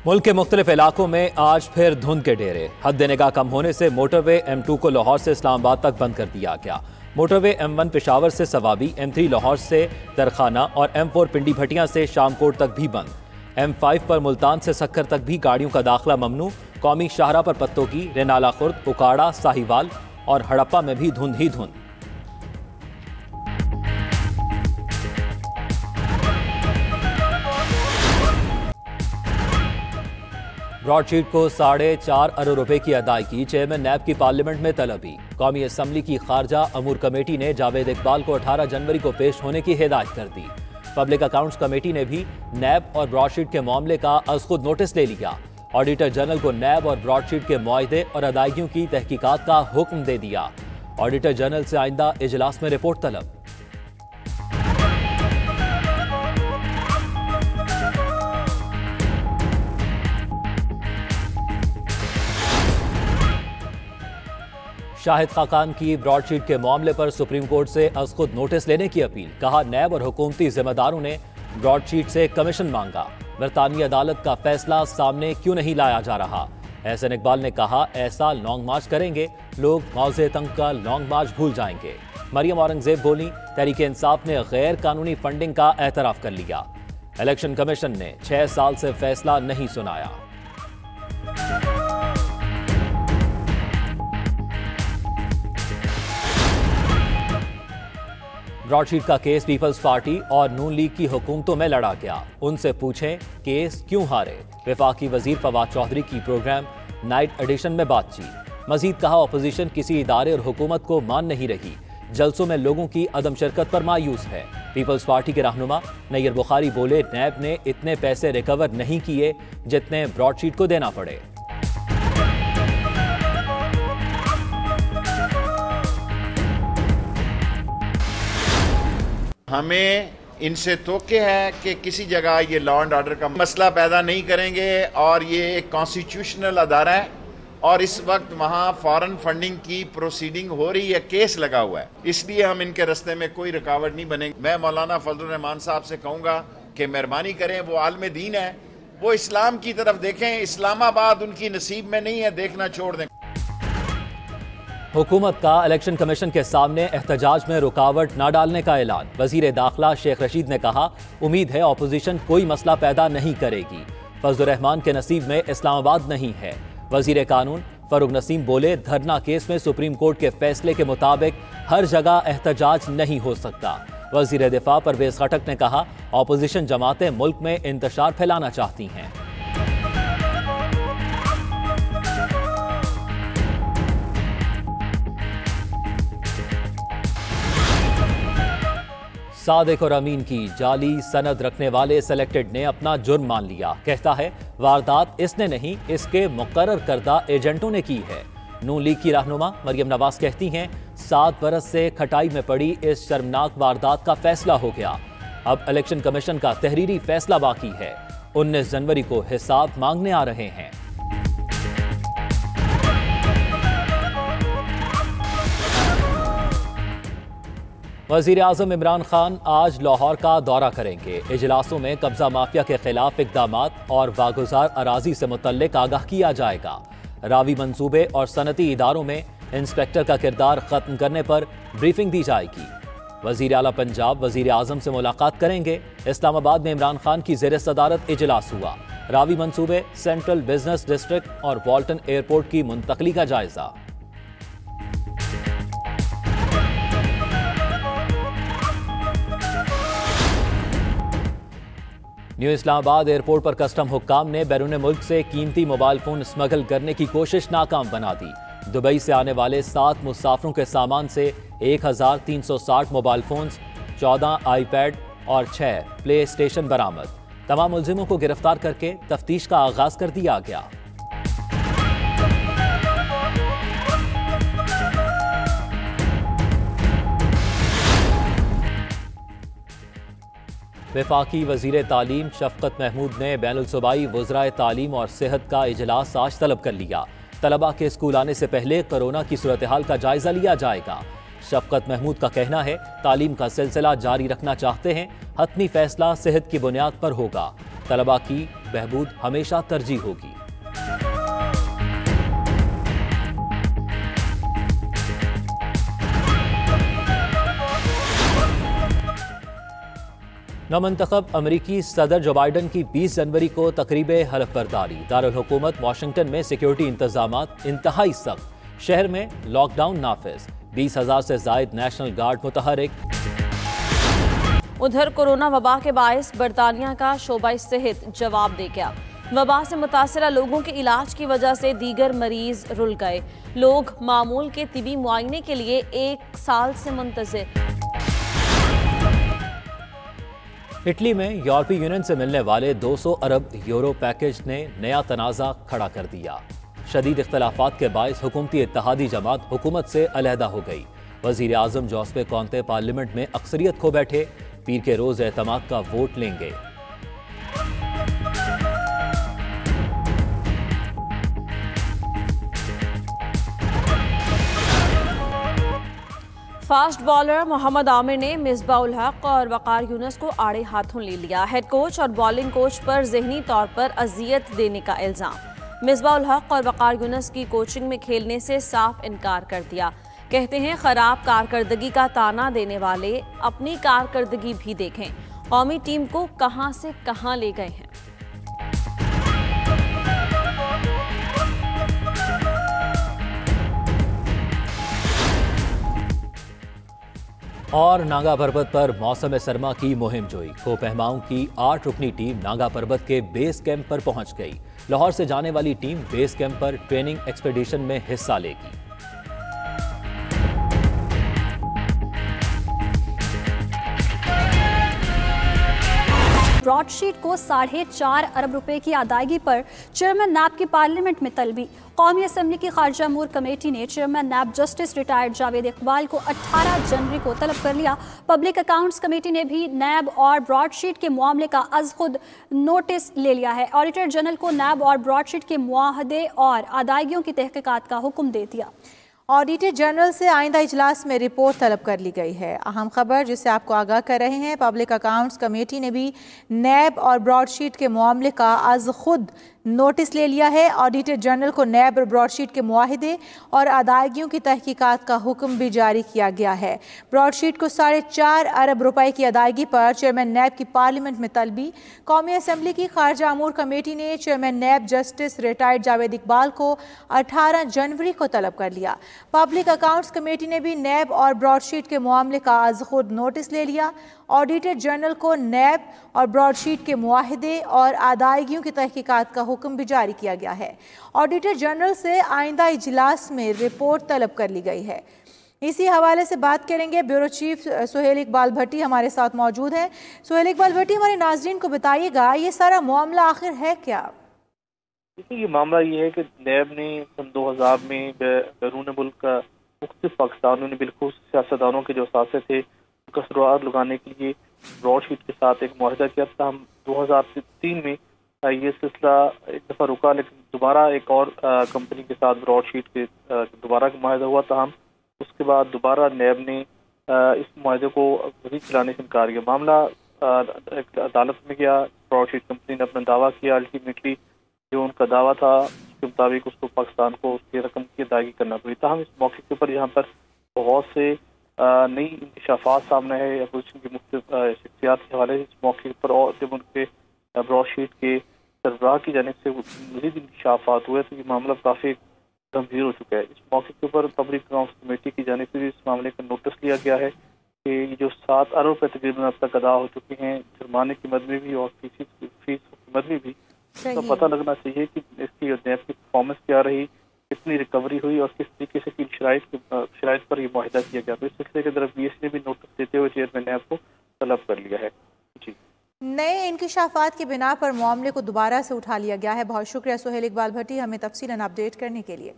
मुल्क के मुख्तलिफ इलाकों में आज फिर धुंध के डेरे। हद निगाह कम होने से मोटरवे M2 को लाहौर से इस्लामाबाद तक बंद कर दिया गया। मोटरवे M1 पेशावर से सवाबी, M3 लाहौर से दरखाना और M4 पिंडी भटियां से शामकोट तक भी बंद। M5 पर मुल्तान से सक्कर तक भी गाड़ियों का दाखिला ममनू। कौमी शाहरा पर पत्तों की रेनाला खुर्द, उकाड़ा, साहिवाल और हड़प्पा में भी धुंध ही धुंध। ब्रॉडशीट को 4.5 अरब रुपए की अदायगी। चेयरमैन नैब की पार्लियामेंट में तलबी। कौमी असम्बली की खारजा अमूर कमेटी ने जावेद इकबाल को 18 जनवरी को पेश होने की हिदायत कर दी। पब्लिक अकाउंट्स कमेटी ने भी नैब और ब्रॉडशीट के मामले का अज़ खुद नोटिस ले लिया। ऑडिटर जनरल को नैब और ब्रॉडशीट के मुआहदे और अदायगियों की तहकीकात का हुक्म दे दिया। ऑडिटर जनरल से आइंदा इजलास में रिपोर्ट तलब। शाहिद खाकान की ब्रॉडशीट के मामले पर सुप्रीम कोर्ट से अज़ खुद नोटिस लेने की अपील। कहा, नैब और हुकूमती जिम्मेदारों ने ब्रॉडशीट से कमीशन मांगा। बरतानी अदालत का फैसला सामने क्यों नहीं लाया जा रहा। एहसन इकबाल ने कहा, ऐसा लॉन्ग मार्च करेंगे लोग मौज़े तंग का लॉन्ग मार्च भूल जाएंगे। मरियम औरंगजेब बोली, तहरीक इंसाफ ने गैर कानूनी फंडिंग का एतराफ़ कर लिया। इलेक्शन कमीशन ने 6 साल से फैसला नहीं सुनाया। ब्रॉडशीट का केस पीपल्स पार्टी और नून लीग की हुकूमतों में लड़ा गया। उनसे पूछें केस क्यों हारे। वफाकी वजीर फवाद चौधरी की प्रोग्राम नाइट एडिशन में बातचीत। मजीद कहा, अपोजिशन किसी इदारे और हुकूमत को मान नहीं रही। जलसों में लोगों की अदम शिरकत पर मायूस है। पीपल्स पार्टी के रहनुमा नैयर बुखारी बोले, नैब ने इतने पैसे रिकवर नहीं किए जितने ब्रॉडशीट को देना पड़े। हमें इनसे तोके है कि किसी जगह ये लॉ एंड ऑर्डर का मसला पैदा नहीं करेंगे और ये एक कॉन्स्टिट्यूशनल अदारा है और इस वक्त वहाँ फॉरेन फंडिंग की प्रोसीडिंग हो रही है, केस लगा हुआ है, इसलिए हम इनके रास्ते में कोई रुकावट नहीं बनेंगे। मैं मौलाना फजलुर रहमान साहब से कहूँगा कि मेहरबानी करें, वो आलम दीन है, वो इस्लाम की तरफ देखें। इस्लामाबाद उनकी नसीब में नहीं है, देखना छोड़ दें। हुकूमत का इलेक्शन कमीशन के सामने एहतजाज में रुकावट न डालने का ऐलान। वजीर दाखिला शेख रशीद ने कहा, उम्मीद है अपोजिशन कोई मसला पैदा नहीं करेगी। फजलुर रहमान के नसीब में इस्लामाबाद नहीं है। वजीर कानून फरूक नसीम बोले, धरना केस में सुप्रीम कोर्ट के फैसले के मुताबिक हर जगह एहतजाज नहीं हो सकता। वजीर दिफा परवेज खटक ने कहा, अपोजिशन जमातें मुल्क में इंतशार फैलाना चाहती हैं। सादिक और अमीन की जाली सनद रखने वाले सेलेक्टेड ने अपना जुर्म मान लिया। कहता है, वारदात इसने नहीं, इसके मुकर्रर करदा एजेंटों ने की है। नून लीग की रहनुमा मरियम नवाज कहती हैं, 7 बरस से खटाई में पड़ी इस शर्मनाक वारदात का फैसला हो गया। अब इलेक्शन कमीशन का तहरीरी फैसला बाकी है। 19 जनवरी को हिसाब मांगने आ रहे हैं। वज़ीर आज़म इमरान खान आज लाहौर का दौरा करेंगे। इजलासों में कब्जा माफिया के खिलाफ इक़दामात और वागुज़ार अराजी से मुतल्लिक आगाह किया जाएगा। रावी मंसूबे और सनती इदारों में इंस्पेक्टर का किरदार खत्म करने पर ब्रीफिंग दी जाएगी। वज़ीर आला पंजाब वज़ीर आज़म से मुलाकात करेंगे। इस्लामाबाद में इमरान खान की ज़ेर सदारत इजलास हुआ। रावी मंसूबे, सेंट्रल बिजनेस डिस्ट्रिक्ट और वाल्टन एयरपोर्ट की मुंतकली का जायजा। न्यू इस्लामाबाद एयरपोर्ट पर कस्टम हुक्काम ने बैरून मुल्क से कीमती मोबाइल फोन स्मगल करने की कोशिश नाकाम बना दी। दुबई से आने वाले 7 मुसाफिरों के सामान से 1360 मोबाइल फोन्स, 14 आईपैड और 6 प्ले स्टेशन बरामद। तमाम मुलजिमों को गिरफ्तार करके तफ्तीश का आगाज कर दिया गया। वफाकी वजीर तालीम शफकत महमूद ने बैनुल सूबाई वज़राए तालीम और सेहत का इजलास आज तलब कर लिया। तलबा के स्कूल आने से पहले कोरोना की सूरत हाल का जायजा लिया जाएगा। शफकत महमूद का कहना है, तालीम का सिलसिला जारी रखना चाहते हैं, हतमी फैसला सेहत की बुनियाद पर होगा। तलबा की बहबूद हमेशा तरजीह होगी। नौमंतखब अमरीकी सदर जो बाइडन की 20 जनवरी को तकरीब हलफबरदारी। दारुल हुकूमत वाशिंगटन में सिक्योरिटी इंतजामात इंतहाई सख्त। शहर में लॉकडाउन नाफिज। 20,000 से जायद नेशनल गार्ड मुतहरिक। उधर कोरोना वबा के बायस बरतानिया का शोबा सेहत जवाब दे गया। वबा से मुतासरा लोगों के इलाज की वजह से दीगर मरीज रुल गए। लोग मामूल के तिबी मुआयने के लिए 1 साल से मुंतजिर। इटली में यूरोपीय यूनियन से मिलने वाले 200 अरब यूरो पैकेज ने नया तनाज़ा खड़ा कर दिया। शदीद इख्तलाफात के बायस हुकूमती इत्तेहादी जमात हुकूमत से अलहदा हो गई। वज़ीर आज़म जोसेफ कॉन्ते पार्लियामेंट में अक्सरियत खो बैठे। पीर के रोज एतमाद का वोट लेंगे। फास्ट बॉलर मोहम्मद आमिर ने मिसबाह उल हक और वकार यूनुस को आड़े हाथों ले लिया। हेड कोच और बॉलिंग कोच पर जहनी तौर पर अजियत देने का इल्जाम। मिसबाह उल हक और वकार यूनुस की कोचिंग में खेलने से साफ इनकार कर दिया। कहते हैं खराब कारकर्दगी का ताना देने वाले अपनी कारकर्दगी भी देखें। कौमी टीम को कहां से कहां ले गए हैं। और नागा पर्वत पर मौसम सरमा की मुहिम जोई। कोपहमाओं की 8 रुकनी टीम नागा पर्वत के बेस कैंप पर पहुंच गई। लाहौर से जाने वाली टीम बेस कैंप पर ट्रेनिंग एक्सपेडिशन में हिस्सा लेगी। ब्रॉडशीट को 4.5 अरब रुपए की अदायगी पर चेयरमैन नैब की पार्लियामेंट में तलबी। कौमी असम्बली की खारजा अमूर कमेटी ने चेयरमैन नैब जस्टिस रिटायर्ड जावेद इकबाल को 18 जनवरी को तलब कर लिया। पब्लिक अकाउंट्स कमेटी ने भी नैब और ब्रॉडशीट के मामले का अज खुद नोटिस ले लिया है। ऑडिटर जनरल को नैब और ब्रॉडशीट के मुआहदे और अदायगियों की तहकीकात का हुक्म दे दिया। ऑडिटर जनरल से आइंदा इजलास में रिपोर्ट तलब कर ली गई है। अहम खबर जिसे आपको आगाह कर रहे हैं, पब्लिक अकाउंट्स कमेटी ने भी नैब और ब्रॉडशीट के मामले का आज खुद नोटिस ले लिया है। ऑडिटर जनरल को नैब और ब्रॉडशीट के मुआहिदे और अदायगियों की तहकीकात का हुक्म भी जारी किया गया है। ब्रॉडशीट को 4.5 अरब रुपए की अदायगी पर चेयरमैन नैब की पार्लियामेंट में तलबी। कौमी असम्बली की खारजा अमूर कमेटी ने चेयरमैन नैब जस्टिस रिटायर्ड जावेद इकबाल को 18 जनवरी को तलब कर लिया। पब्लिक अकाउंट्स कमेटी ने भी नैब और ब्रॉडशीट के मामले का आज खुद नोटिस ले लिया। ऑडिटर जनरल को नैब और ब्रॉडशीट के मुआहिदे और अदायगियों की तहकीकात का हुक्म भी जारी किया गया है। ऑडिटर जनरल से आइंदा इजलास में रिपोर्ट तलब कर ली गई है। इसी हवाले से बात करेंगे। ब्यूरो चीफ सुहेल इकबाल भट्टी हमारे साथ मौजूद हैं। सुहेल इकबाल भट्टी, हमारे नाजरीन को बताइएगा ये सारा मामला आखिर है क्या? ये मामला ये है कि नैब ने सन 2000 में बैरून मुल्क मुख्तलिफ पाकिस्तानियों ने बिल्कुल सियासतदानों के जो साथे थे उनका सुराग लगाने के लिए ब्रॉडशीट के साथ एक मुआहदा किया था। हम 2003 में ये सिलसिला एक दफ़ा रुका, लेकिन दोबारा एक और कंपनी के साथ ब्रॉडशीट के दोबारा का मुआहदा हुआ था। हम उसके बाद दोबारा नैब ने इस मुआहदे को मज़ीद चलाने से इनकार किया। मामला एक अदालत में गया। ब्रॉडशीट कंपनी ने अपना दावा किया। अल्टीमेटली जो उनका दावा था उसके मुताबिक उसको पाकिस्तान को उसकी रकम की अदायगी करना पड़ी। ताहम इस मौके के ऊपर यहाँ पर बहुत से नई इंकशाफात सामने है अपोजिशन की मुख्तलिफ शख्सियात के हवाले से। इस मौके पर और जब उनके ब्रॉडशीट के सरबराह की जानिब से मज़ीद इंकशाफात हुए तो ये मामला काफ़ी गंभीर हो चुका है। इस मौके के ऊपर पब्लिक अकाउंट्स कमेटी की जानिब से भी इस मामले का नोटिस लिया गया है कि ये जो 7 अरब रुपये तकरीबन अब तक अदा हो चुके हैं जुर्माने की मद में भी और फीस की मद में भी, तो पता लगना चाहिए कि इसकी नैब की परफॉर्मेंस क्या रही, कितनी रिकवरी हुई और किस तरीके से की शराइत पर ये मुआहिदा किया गया। तो इस सिलसिले के तरफ BSE ने भी नोटिस देते हुए चेयरमैन नैब को तलब कर लिया है। जी, नए इंकशाफात की बिना पर मामले को दोबारा से उठा लिया गया है। बहुत शुक्रिया सुहेल इकबाल भट्टी हमें तफसीलन अपडेट करने के लिए।